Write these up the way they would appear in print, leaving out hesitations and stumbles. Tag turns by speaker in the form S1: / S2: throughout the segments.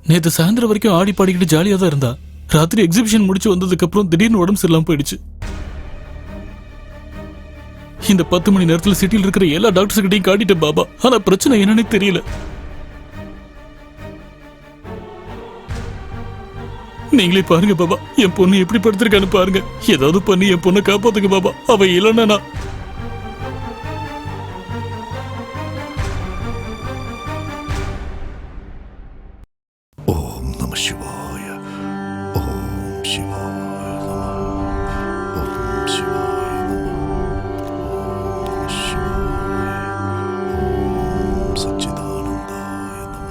S1: நேத்து சாயந்தரம் வரைக்கும் ஆடி பாடிக்கிட்டு ஜாலியா தான் இருந்தா. ராத்திரி எக்ஸிபிஷன் முடிச்சு வந்ததுக்கு அப்புறம் திடீர்னு உடம்பு சரியில்லாம போயிடுச்சு. இந்த 10 மணி நேரத்துல சிட்டியில் இருக்கிற எல்லா டாக்டர்ஸ் கிட்டையும் காட்டிட்டேன் பாபா. ஆனா பிரச்சனை என்னன்னு தெரியல. நீங்களே பாருங்க பாபா, என் பொண்ணு எப்படி படுத்திருக்கான்னு பாருங்க. ஏதாவது பண்ணி என் பொண்ணை காப்பாத்துங்க பாபா. அவ இல்லைன்னா
S2: ஓம் நம சிவாய. ஓம் சிவாய நம. ஓம் சிவாய நம. சிவாய. ஓம் சச்சிதானந்தாய நம.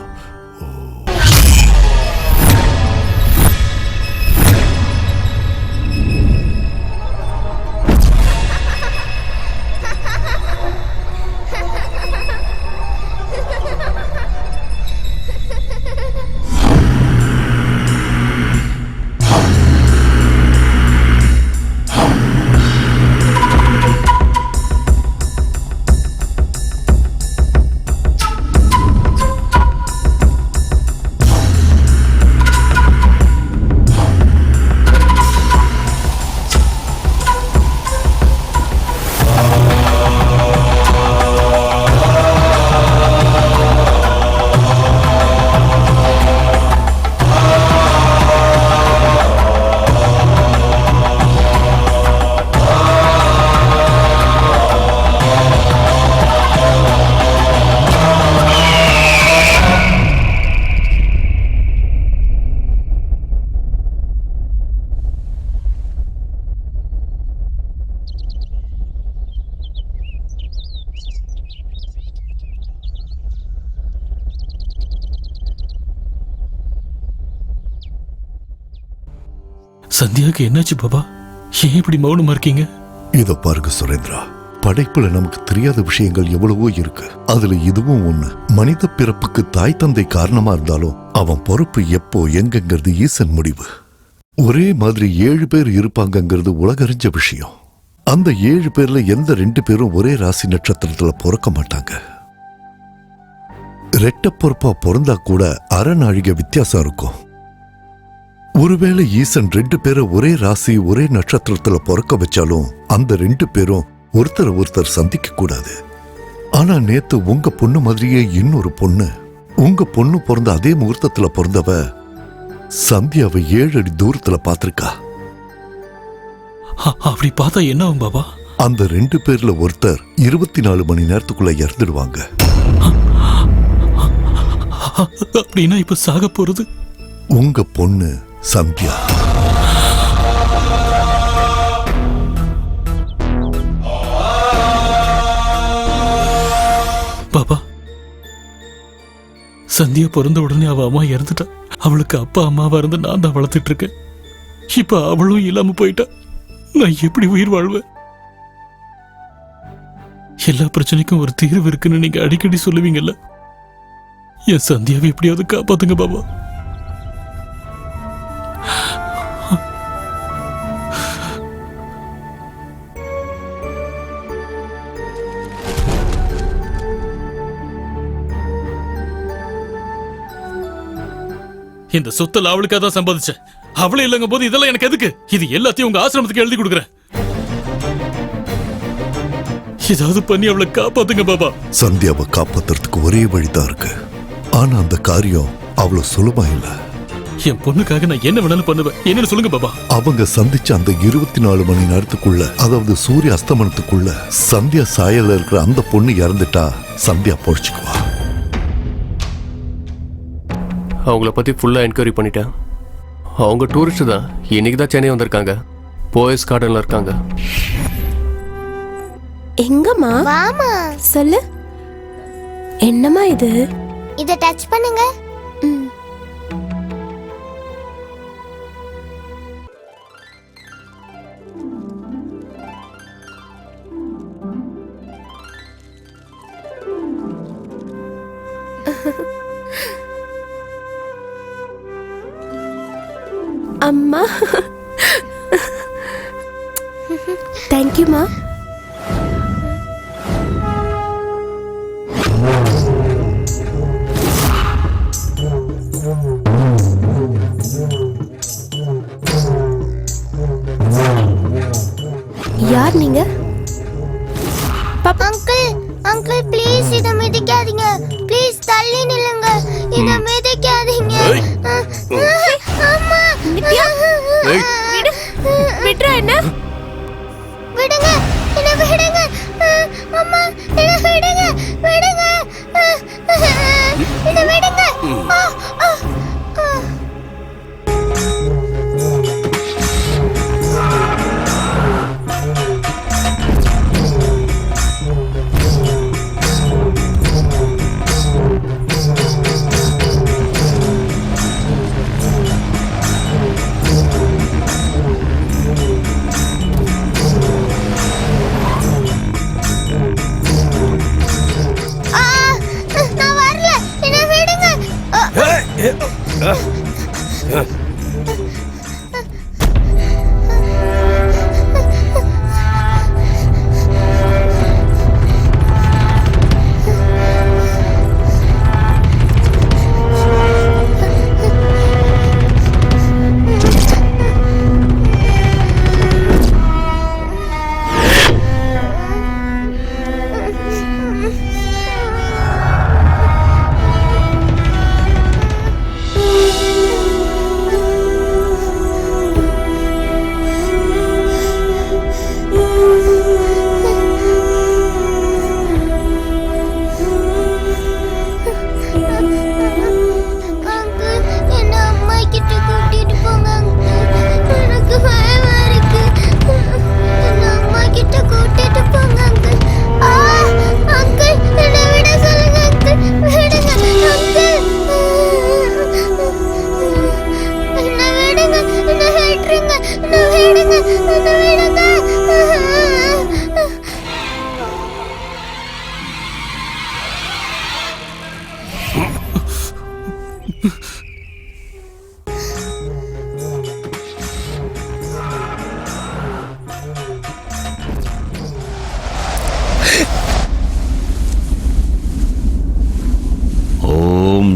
S1: சந்தியாக்கு என்னாச்சு பாபா? ஏன் இப்படி மௌனமா இருக்கீங்க?
S2: இத பாருங்க சுரேந்திரா, படைப்புல நமக்கு தெரியாத விஷயங்கள் எவ்வளவோ இருக்கு. அதுல இதுவும் ஒண்ணு. மனித பிறப்புக்கு தாய் தந்தை காரணமா இருந்தாலும் அவன் பொறுப்பு எப்போ எங்கங்கிறது ஈசன் முடிவு. ஒரே மாதிரி 7 பேர் இருப்பாங்கங்கிறது உலகறிஞ்ச விஷயம். அந்த 7 பேர்ல எந்த 2 பேரும் ஒரே ராசி நட்சத்திரத்துல பிறக்க மாட்டாங்க. ரெட்ட பொறுப்பா பிறந்தா கூட அரைநாழிகை வித்தியாசம் இருக்கும். ஒருவேளை ஈசன் 2 பேரை ஒரே ராசி ஒரே நட்சத்திரத்துல பிறக்க வச்சாலும் அந்த 2 பேரும் ஒருத்தர் சந்திக்க கூடாது. ஆனா நேத்து உங்க பொண்ணு மாதிரியே இன்னொரு பொண்ணு, உங்க பொண்ணு பிறந்த அதே முகூர்த்தத்துல பிறந்தவ சந்தியாவை 7 அடி தூரத்துல பாத்திருக்கா.
S1: அப்படி பார்த்தா என்ன ஆகும் பாபா?
S2: அந்த 2 பேர்ல ஒருத்தர் 24 மணி நேரத்துக்குள்ள இறந்துடுவாங்க.
S1: அப்படின்னா இப்ப சாக போறது
S2: உங்க பொண்ணு சந்தியா.
S1: பாபா, சந்தியா பிறந்த உடனே அவ அம்மா இறந்துட்டா. அவளுக்கு அப்பா அம்மாவா இருந்து நான் தான் வளர்த்துட்டு இருக்கேன். இப்ப அவளும் இல்லாம போயிட்டா. நான் எப்படி உயிர் வாழ்வேன்? எல்லா பிரச்சனைக்கும் ஒரு தீர்வு இருக்குன்னு நீங்க அடிக்கடி சொல்லுவீங்கல்ல. என் சந்தியாவை எப்படியாவது காப்பாத்துங்க பாபா. இந்த சொத்துல அவளுக்காக தான் சம்பாதிச்சேன். அவளே இல்லங்க போது இதெல்லாம் எனக்கு எதுக்கு? இது எல்லாத்தையும் உங்க ஆசிரமத்துக்கு எழுதி கொடுக்குறேன். ஏதாவது பண்ணி அவளை காப்பாத்துங்க பாபா.
S2: சந்தியாவை காப்பாத்துறதுக்கு ஒரே வழிதான் இருக்கு. ஆனா அந்த காரியம் அவ்வளவு சுலபம் இல்ல.
S1: என் பொண்ணுக்காக நான் என்ன வேணாலும் பண்ணுவேன். என்னன்னு சொல்லுங்க பாபா.
S2: அவங்க சந்திச்ச அந்த 24 மணி நேரத்துக்குள்ள, அதாவது சூரிய அஸ்தமனத்துக்குள்ள சந்தியா சாயல இருக்கிற அந்த பொண்ணு இறந்துட்டா சந்தியா பொழைச்சுக்குவா.
S3: அவங்கள பற்றி ஃபுல்லாக என்கொயரி பண்ணிட்டேன். அவங்க டூரிஸ்ட் தான். இன்னைக்கு தான் சென்னை வந்திருக்காங்க. போயஸ் கார்டனில் இருக்காங்க.
S4: எங்கம்மா?
S5: வாமா.
S4: சொல்லு, என்னம்மா இது?
S5: இத டச் பண்ணுங்க.
S4: அம்மா, தேங்க்யூமா.
S5: தள்ளி நில்லுங்க. இத மிதிக்காதீங்க. அம்மா
S4: விட்றா என்ன
S5: விடுங்க, என்ன விடுங்க. அம்மா என்ன விடுங்க, விடுங்க, என்ன விடுங்க. நான் வரல, என்ன விடுங்க.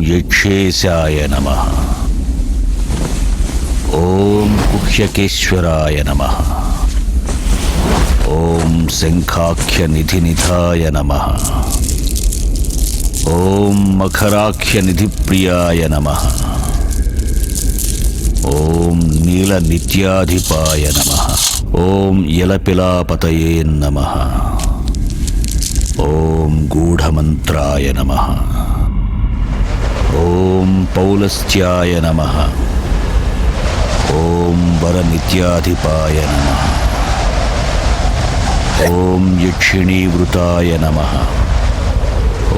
S6: यक्षेशाय नमः। ओम कुह्यकेश्वराय नमः। ओम शंखाख्य निधिनिधाय नमः। ओम मकराख्य निधिप्रियाय नमः। ओम नीलनित्याधिपाय नमः। ओम यलपिलापतये नमः। ओम गूढ़मंत्राय नमः। ओम पौलस्त्याय नमः। ओम वरनित्याधिपाय नमः। ओम यक्षिणीवृताय नमः।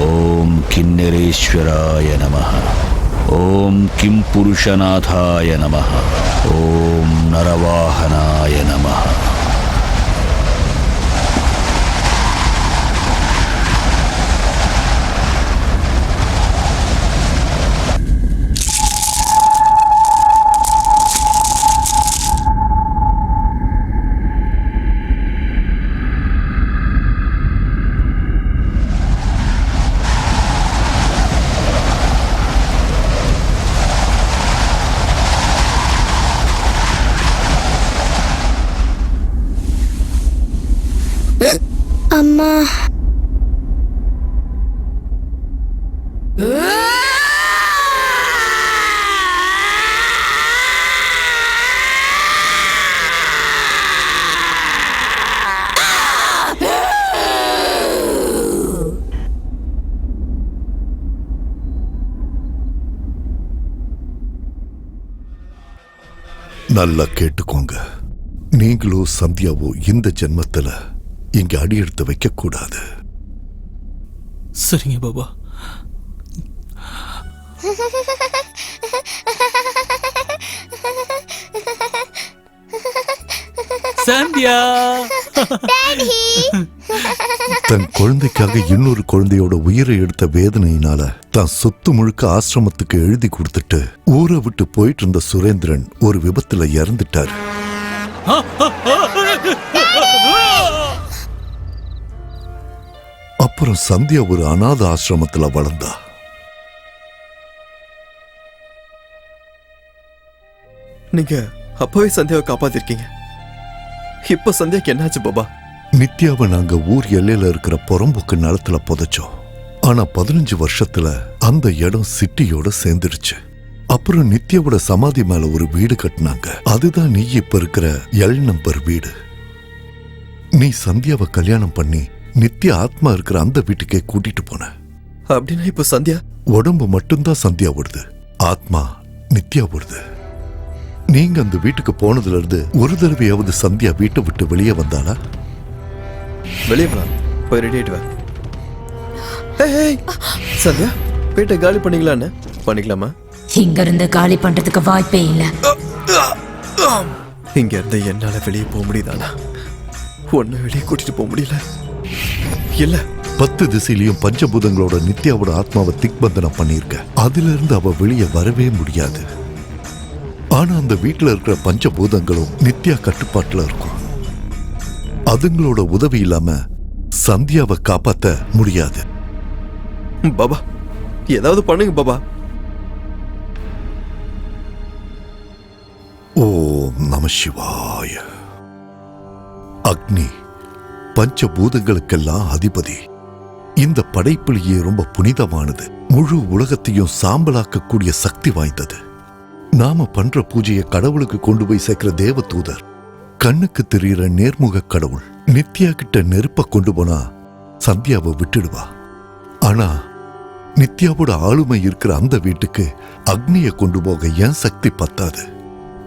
S6: ओम किन्नरेश्वराय नमः। ओम किंपुरुषनाथाय नमः। ओम नरवाहनाय नमः।
S5: அம்மா
S2: நல்லா கேட்டுக்கோங்க. நீங்களோ சந்தியாவோ இந்த ஜென்மத்துல இங்க அடி எடுத்து வைக்க கூடாது.
S1: சரிங்க பாபா. சந்தியா
S2: தன் குழந்தைக்காக இன்னொரு குழந்தையோட உயிரை எடுத்த வேதனையினால தான் சொத்து முழுக்க ஆசிரமத்துக்கு எழுதி கொடுத்துட்டு ஊரை விட்டு போயிட்டு இருந்த சுரேந்திரன் ஒரு விபத்துல இறந்துட்டார். அப்புறம் சந்தியா ஒரு அநாத ஆசிரமத்துல வளர்ந்தா.
S7: நீங்க அப்பவே சந்தியாவை காப்பாத்திருக்கீங்க. இப்ப சந்தியாக்கு என்னாச்சு பாபா?
S2: நித்யாவை நாங்க ஊர் எல்லையில இருக்கிற புறம்போக்கு நிலத்துல புதைச்சோம். ஆனா 15 வருஷத்துல அந்த இடம் சிட்டியோட சேர்ந்துருச்சு. அப்புறம் நித்யாவோட சமாதி மேல ஒரு வீடு கட்டினாங்க. அதுதான் நீ இப்ப இருக்கிற எல் நம்பர் வீடு. நீ சந்தியாவை கல்யாணம் பண்ணி நித்யா ஆத்மா இருக்கிற அந்த வீட்டுக்கே கூட்டிட்டு போன.
S7: அப்படின்னா இப்ப சந்தியா
S2: உடம்பு மட்டும்தான் சந்தியா ஓடுது, ஆத்மா நித்யா ஓடுது. நீங்க அந்த வீட்டுக்கு போனதுல இருந்து ஒரு தடவையாவது சந்தியா வீட்டை விட்டு வெளியே வந்தாளா?
S7: வெளியே போலாம், போய் ரெடி ஆயிட்டு வா. சந்தியா வீட்டை காலி பண்ணிக்கலான்னு பண்ணிக்கலாமா?
S8: இங்க இருந்து காலி பண்றதுக்கு வாய்ப்பே இல்ல.
S7: இங்க இருந்து என்னால வெளியே போக முடியுதானா? ஒன்னு வெளியே கூட்டிட்டு போக முடியல. இல்ல
S2: 10 திசையிலையும் பஞ்சபூதங்களோட நித்யாவோட ஆத்மாவை திக்பந்தனம் பண்ணிருக்க. அதுல இருந்து அவ வெளியே வரவே முடியாது. ஆனா அந்த வீட்டுல இருக்கிற பஞ்சபூதங்களும் நித்யா கட்டுப்பாட்டுல இருக்கும். அதுங்களோட உதவி இல்லாம சந்தியாவை காப்பாத்த முடியாது.
S7: பாபா ஏதாவது பண்ணுங்க பாபா.
S2: ஓம் நம சிவாய. அக்னி பஞ்சபூதங்களுக்கெல்லாம் அதிபதி. இந்த படைப்பிலேயே ரொம்ப புனிதமானது. முழு உலகத்தையும் சாம்பலாக்கக்கூடிய சக்தி வாய்ந்தது. நாம பண்ற பூஜையை கடவுளுக்கு கொண்டு போய் சேர்க்கிற தேவ தூதர், கண்ணுக்கு தெரிகிற நேர்முக கடவுள். நித்யா கிட்ட நெருப்ப கொண்டு போனா சந்தியாவை விட்டுடுவா. ஆனா நித்யாவோட ஆளுமை இருக்கிற அந்த வீட்டுக்கு அக்னியை கொண்டு போக என் சக்தி பத்தாது.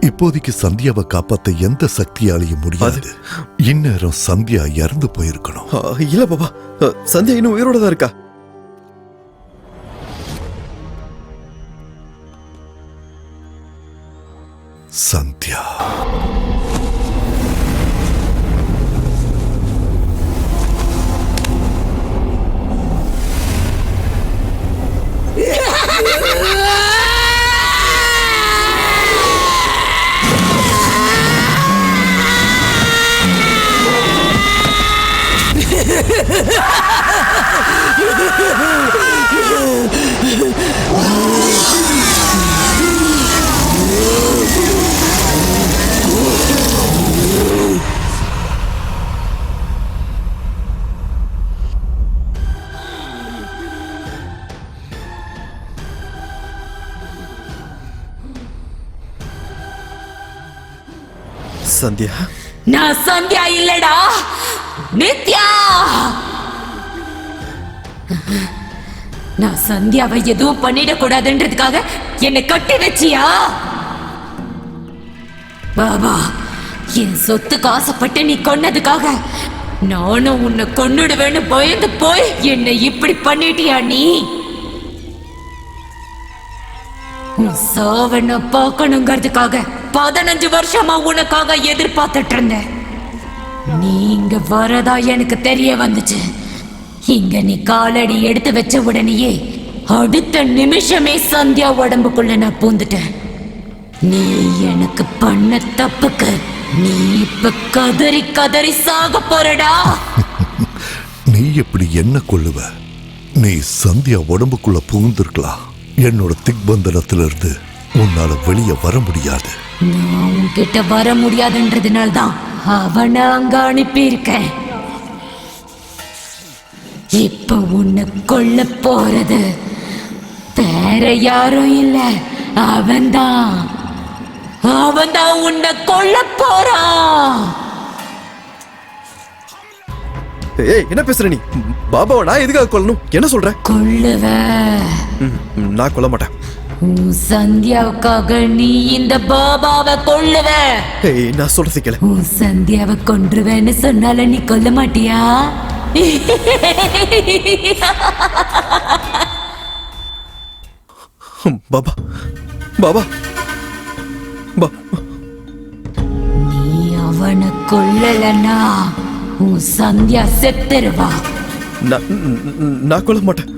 S2: இப்போதைக்கு சந்தியாவை காப்பாத்த எந்த சக்தியாலையும் முடியாது. இந்நேரம் சந்தியா இறந்து போயிருக்கணும்.
S7: இல்ல பாபா, சந்தியா இன்னும் உயிரோட தான் இருக்கா.
S2: சந்தியா
S7: சந்தியா
S8: நான் சந்தியா இல்லடா, நித்யா. நான் சந்தியாவை எதுவும் பண்ணிடக்கூடாதுன்றதுக்காக என்னை கட்டி வச்சியா? பாபா, என் சொத்துக்கு ஆசைப்பட்டு நீ கொன்னதுக்காக நானும் உன்னை கொன்னுடுவேன்னு பயந்து போய் என்னை இப்படி பண்ணிட்டியா நீ? உன் சாவனை பார்க்கணுங்கிறதுக்காக 15 வருஷமா உனக்காக எதிர்பார்த்துட்டு இருந்தேன். நீங்க வரதா எனக்கு தெரிய வந்துச்சு. இங்க நீ காலடி எடுத்து வச்ச உடனேயே அடுத்த நிமிஷமே சந்தியா உடம்புக்குள்ள நான் பூந்துட்டேன். நீ எனக்கு பண்ண தப்புக்கு நீ இப்ப கதறி கதறி சாக போறடா.
S2: நீ எப்படி என்ன கொள்ளுவ? நீ சந்தியா உடம்புக்குள்ள புகுந்திருக்கலாம். என்னோட திக்பந்தனத்திலிருந்து உன்னால வெளியே வர முடியாது.
S8: நான் உன்கிட்ட வர முடியாதுன்றதுனால தான் அவனை அங்க அனுப்பியிருக்கேன். இப்ப உன்னை கொல்ல போறது வேற யாரும் இல்ல, அவன்தான் உன்னை கொல்ல போறான்.
S7: ஏய், என்ன பேசுற நீ? பாபாவை நான் எதுக்காக கொல்லணும்? என்ன சொல்ற?
S8: கொல்லுவ.
S7: நான் கொல்ல மாட்டேன்.
S8: உன் சந்தியாவுக்காக நீ இந்த பாபாவை கொல்லுவ.
S7: ஏய், நான் சொல்றது கேளு.
S8: உன் சந்தியாவை கொன்றுவேன்னு சொன்னால நீ கொல்ல மாட்டியா?
S7: பாபா பாபா
S8: நீ அவனை கொல்லலன்னா உன் சந்தியா செத்துருவா.
S7: நான் கொல்ல மாட்டேன்.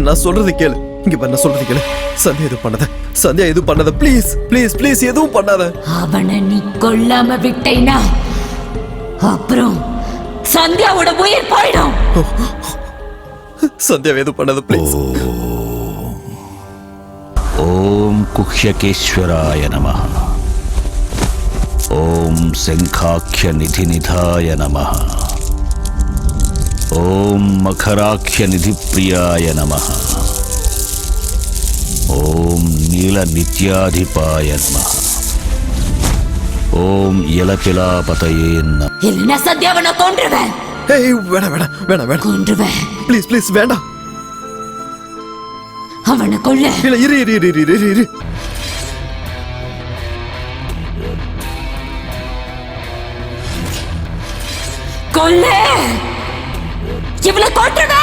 S7: நான் சொல்றது கேளு. இங்க பாரு, நான் சொல்றது கேளு. சந்தியா எதுவும் பண்ணாத. ப்ளீஸ் ப்ளீஸ் ப்ளீஸ் எதுவும் பண்ணாத.
S8: அவனை நீ கொல்லாம விட்டேனா அப்புறம் சந்தியாவோட உயிர் போயிடும்.
S7: சந்தியா எதுவும் பண்ணாத ப்ளீஸ்.
S6: ஓம் குஹ்யகேஸ்வராய நமः. ஓம் சங்காக்ய நிதிநிதாய நமः. ஓம் மகராட்ச நிதி பிரியாய நம. ஓம் நீல நித்யாதிபாய நம. ஓம் இலபிலாபதையே நம.
S8: இல்லைன்னா சத்யாவை நான் கொன்றுவேன்.
S7: ஏய் வேணாம் வேணாம் வேணாம் வேணாம்
S8: கொன்றுவேன்.
S7: ப்ளீஸ் ப்ளீஸ் வேண்டாம்.
S8: அவனை கொல்ல.
S7: இல்ல இரு இரு இரு இரு இரு இரு.
S8: கொல்ல. இவளை கொன்றுவேன்.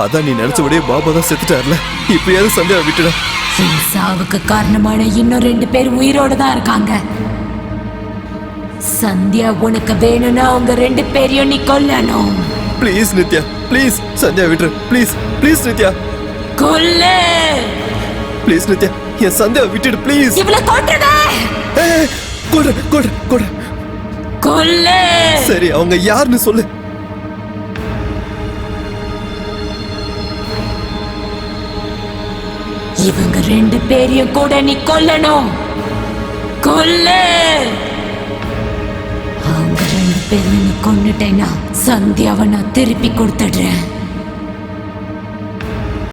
S7: அதான் நீ நினைச்சபடியே பாபா தான் செத்துட்டார்ல. இப்பயாவது சந்தியாவை விட்டுட.
S8: என் சாவுக்கு காரணமான இன்னும் 2 பேர் உயிரோட தான் இருக்காங்க. சந்தியா உனக்கு வேணும்னா அவங்க 2 பேரையும் நீ கொல்லணும்.
S7: ப்ளீஸ் நித்யா ப்ளீஸ் சந்தியா விட்டுரு. ப்ளீஸ் ப்ளீஸ் நித்யா
S8: கொல்லு.
S7: ப்ளீஸ் நித்யா என் சந்தியாவை விட்டுடு ப்ளீஸ்.
S8: இவளை கொன்றுவேன்.
S7: கொடு கொடு கொடு.
S8: கொல்லு.
S7: சரி அவங்க யாருன்னு சொல்லு.
S8: இவங்க 2 பேரையும் கூட நீ கொல்லணும். கொல்லு. அவங்க 2 பேரையும் நீ கொன்னுட்டேன்னா சந்தியாவை நான் திருப்பி கொடுத்துடுறேன்.